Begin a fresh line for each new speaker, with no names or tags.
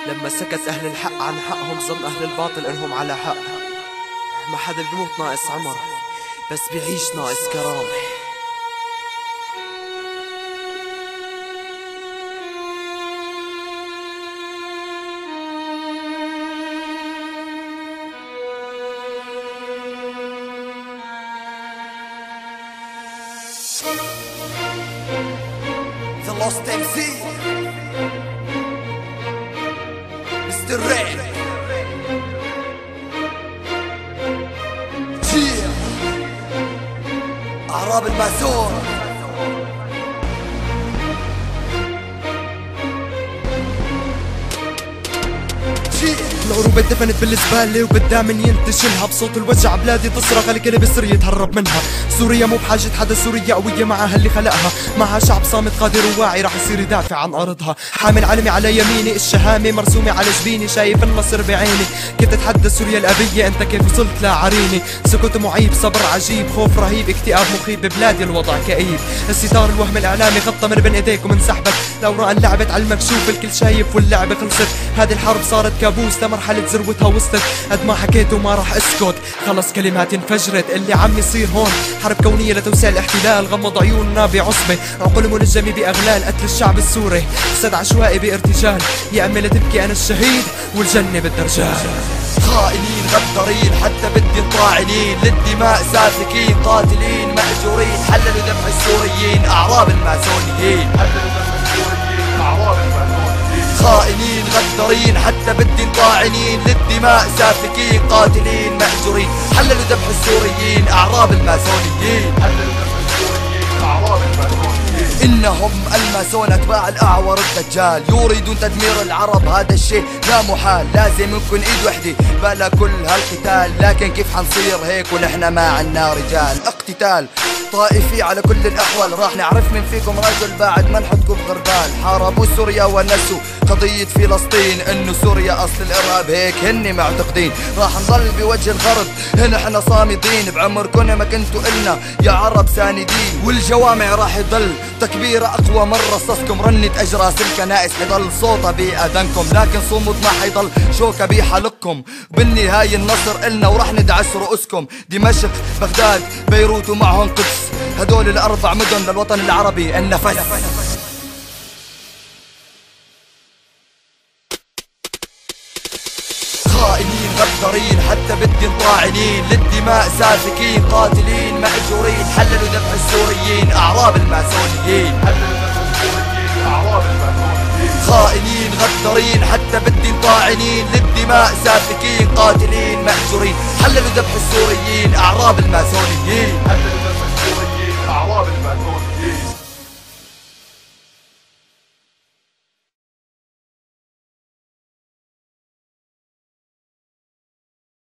لما سكت أهل الحق عن حقهم ظن أهل الباطل إنهم على حق. ما حدا بيموت ناقص عمر، بس بيعيش ناقص كرامة.
The Lost MC Mr. Red جيل أعراب المأسور.
العروبة دفنت بالزبالة وبالدامن ينتشلها، بصوت الوجع بلادي تصرخ الكل بيصير يتهرب منها. سوريا مو بحاجة حدا، سوريا قوية معها اللي خلقها، معها شعب صامت قادر وواعي راح يصير يدافع عن أرضها. حامل علمي على يميني، الشهامة مرسومة على جبيني، شايف النصر بعيني. كنت اتحدى سوريا الأبية، انت كيف وصلت لعريني؟ سكوت معيب، صبر عجيب، خوف رهيب، اكتئاب مخيب، ببلادي الوضع كئيب. الستار الوهم الإعلامي غطى من بين ايديك ومن سحبك، لو انلعبت على المكشوف الكل شايف واللعبة خلصت. هذه الحرب صارت كابوس، لمرحلة ذروتها وصلت. قد ما حكيت وما راح اسكت، خلص كلماتي انفجرت. اللي عم يصير هون حرب كونية لتوسيع الاحتلال، غمض عيوننا بعصبة، عقول منجمة بأغلال، قتل الشعب السوري سد عشوائي بارتجال. يا أمي لا تبكي أنا الشهيد والجنة بالدرجال.
خائنين غدارين حتى بالدين طاعنين، للدماء سافكين، قاتلين مأجورين، حللوا ذبح السوريين أعراب الماسونيين. خائنين غدارين حتى بالدين طاعنين، للدماء سافكين، قاتلين مأجورين، حللوا ذبح السوريين أعراب الماسونيين. إنهم الماسون أتباع الأعور الدجال، يريدون تدمير العرب، هذا الشيء لا محال، لازم نكون إيد وحدة بلا كل هالقتال. لكن كيف حنصير هيك ونحن ما عنا رجال؟ اقتتال طائفي على كل الأحوال، راح نعرف من فيكم رجل بعد ما نحطكم غربال. حاربوا سوريا ونسوا قضية فلسطين، إنه سوريا أصل الإرهاب، هيك هن معتقدين. راح نضل بوجه الغرب نحن صامدين، بعمركن ما كنتوا إلنا يا عرب ساندين. والجوامع راح يضل تكبير أقوى من رصاصكم، رنة أجراس الكنائس حيضل صوتها بأذانكم، لكن صمود ما حيضل شوكة بحلقكم. بالنهاية النصر إلنا وراح ندعس رؤوسكم. دمشق، بغداد، بيروت ومعهم قدس، هدول الأربع مدن للوطن العربي النفس. خائنين غدارين حتى بالدين طاعنين، للدماء سافكين، قاتلين مأجورين، حللوا ذبح السوريين أعراب الماسونيين. خائنين غدارين حتى بالدين طاعنين، للدماء سافكين، قاتلين مأجورين، حللوا ذبح السوريين أعراب الماسونيين.